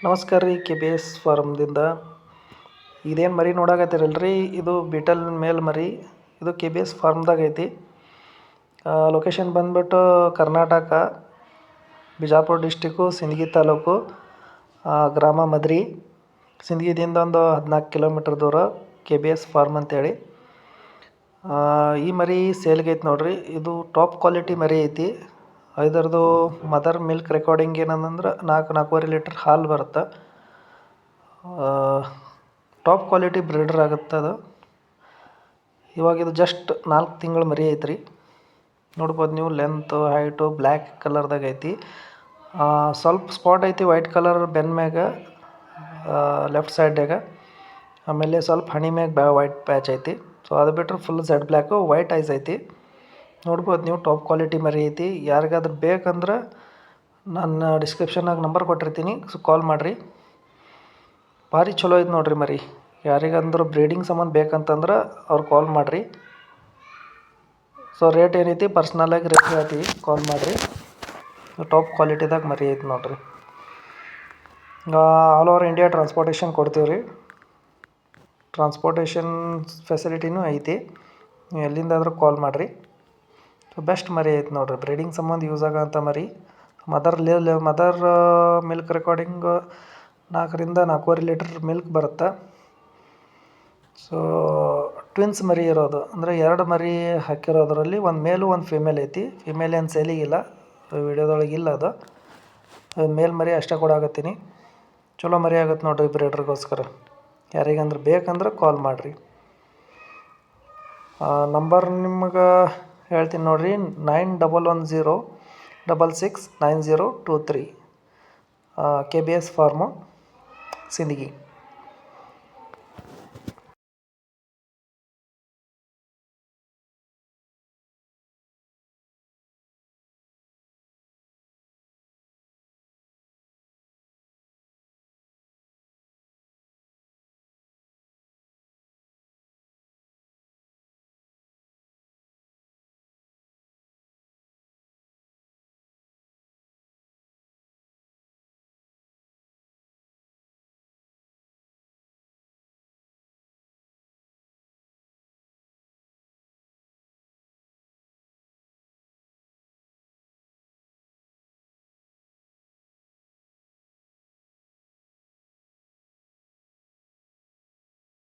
ನಮಸ್ಕಾರ ರೀ K B S ಫಾರ್ಮ್ದಿಂದ ಇದೇನು ಮರಿ ನೋಡಾಕತ್ತೀರಲ್ರಿ ಇದು ಬಿಟಲ್ ಮೇಲ್ ಮರಿ. ಇದು ಕೆ ಬಿ ಎಸ್ ಫಾರ್ಮ್ದಾಗ ಐತಿ. ಲೊಕೇಶನ್ ಬಂದ್ಬಿಟ್ಟು ಕರ್ನಾಟಕ, ಬಿಜಾಪುರ ಡಿಸ್ಟಿಕ್ಕು, ಸಿಂದಗಿ ತಾಲೂಕು, ಗ್ರಾಮ ಮದ್ರಿ. ಸಿಂದಗಿದಿಂದ ಒಂದು 14 ಕಿಲೋಮೀಟ್ರ್ ದೂರ ಕೆ ಬಿ ಎಸ್ ಫಾರ್ಮ್ ಅಂತೇಳಿ. ಈ ಮರಿ ಸೇಲ್ಗೆ ಐತಿ ನೋಡ್ರಿ. ಇದು ಟಾಪ್ ಕ್ವಾಲಿಟಿ ಮರಿ ಐತಿ. ಇದರದು ಮದರ್ ಮಿಲ್ಕ್ ರೆಕಾರ್ಡಿಂಗ್ ಏನಂದ್ರೆ 4-4.5 ಲೀಟ್ರ್ ಹಾಲು ಬರುತ್ತೆ. ಟಾಪ್ ಕ್ವಾಲಿಟಿ ಬ್ರೀಡರ್ ಆಗುತ್ತೆ ಅದು. ಇವಾಗ ಇದು ಜಸ್ಟ್ 4 ತಿಂಗಳ ಮರಿ ಐತ್ರಿ. ನೋಡ್ಬೋದು ನೀವು, ಲೆಂತು ಹೈಟು ಬ್ಲ್ಯಾಕ್ ಕಲರ್ದಾಗ ಐತಿ. ಸ್ವಲ್ಪ ಸ್ಪಾಟ್ ಐತಿ ವೈಟ್ ಕಲರ್ ಬೆನ್ನ ಮ್ಯಾಗ, ಲೆಫ್ಟ್ ಸೈಡ್ಯಾಗ. ಆಮೇಲೆ ಸ್ವಲ್ಪ ಹಣಿ ಮ್ಯಾಗ ವೈಟ್ ಪ್ಯಾಚ್ ಐತಿ. ಸೊ ಅದು ಬಿಟ್ಟರೆ full Z black, white ice ಐತಿ. ನೋಡ್ಬೋದು ನೀವು, ಟಾಪ್ ಕ್ವಾಲಿಟಿ ಮರಿ ಐತಿ. ಯಾರಿಗಾದ್ರೂ ಬೇಕಂದ್ರೆ ನಾನು ಡಿಸ್ಕ್ರಿಪ್ಷನ್ನಾಗ ನಂಬರ್ ಕೊಟ್ಟಿರ್ತೀನಿ, ಸೊ ಕಾಲ್ ಮಾಡಿರಿ. ಭಾರಿ ಚಲೋ ಐತೆ ನೋಡ್ರಿ ಮರಿ. ಯಾರಿಗಂದ್ರೆ ಬ್ರೀಡಿಂಗ್ ಸಂಬಂಧ ಬೇಕಂತಂದ್ರೆ ಅವ್ರು ಕಾಲ್ ಮಾಡಿರಿ. ಸೊ ರೇಟ್ ಏನೈತಿ ಪರ್ಸ್ನಲಾಗಿ ರೇಟ್ ಹೇಳ್ತೀವಿ, ಕಾಲ್ ಮಾಡಿರಿ. ಟಾಪ್ ಕ್ವಾಲಿಟಿದಾಗ ಮರಿ ಐತೆ ನೋಡ್ರಿ. ಆಲ್ ಓವರ್ ಇಂಡಿಯಾ ಟ್ರಾನ್ಸ್ಪೋರ್ಟೇಷನ್ ಕೊಡ್ತೀವಿ ರೀ. ಟ್ರಾನ್ಸ್ಪೋರ್ಟೇಷನ್ ಫೆಸಿಲಿಟಿನೂ ಐತಿ. ನೀವು ಎಲ್ಲಿಂದಾದರೂ ಕಾಲ್ ಮಾಡಿರಿ. ಸೊ ಬೆಸ್ಟ್ ಮರಿ ಐತೆ ನೋಡ್ರಿ, ಬ್ರೀಡಿಂಗ್ ಸಂಬಂಧ ಯೂಸ್ ಆಗೋಂಥ ಮರಿ. Mother milk recording 4-4.5 litre milk ಬರುತ್ತೆ. ಸೊ ಟ್ವಿನ್ಸ್ ಮರಿ ಇರೋದು, ಅಂದರೆ 2 ಮರಿ ಹಾಕಿರೋದ್ರಲ್ಲಿ ಒಂದು ಮೇಲು ಒಂದು ಫಿಮೇಲ್ ಐತಿ. ಫಿಮೇಲ್ ಏನು ಸೇಲಿಗಿಲ್ಲ, ವಿಡಿಯೋದೊಳಗೆ ಇಲ್ಲ ಅದು. ಮೇಲ್ ಮರಿ ಅಷ್ಟೇ ಕೊಡಾಕತ್ತೀನಿ. ಚಲೋ ಮರಿ ಆಗುತ್ತೆ ನೋಡ್ರಿ ಬ್ರೀಡರ್ಗೋಸ್ಕರ. ಯಾರಿಗಂದ್ರೆ ಬೇಕಂದ್ರೆ ಕಾಲ್ ಮಾಡಿರಿ. ನಂಬರ್ ನಿಮ್ಗೆ ಹೇಳ್ತೀನಿ ನೋಡಿರಿ, 9110669023. K B S farm, Sindagi.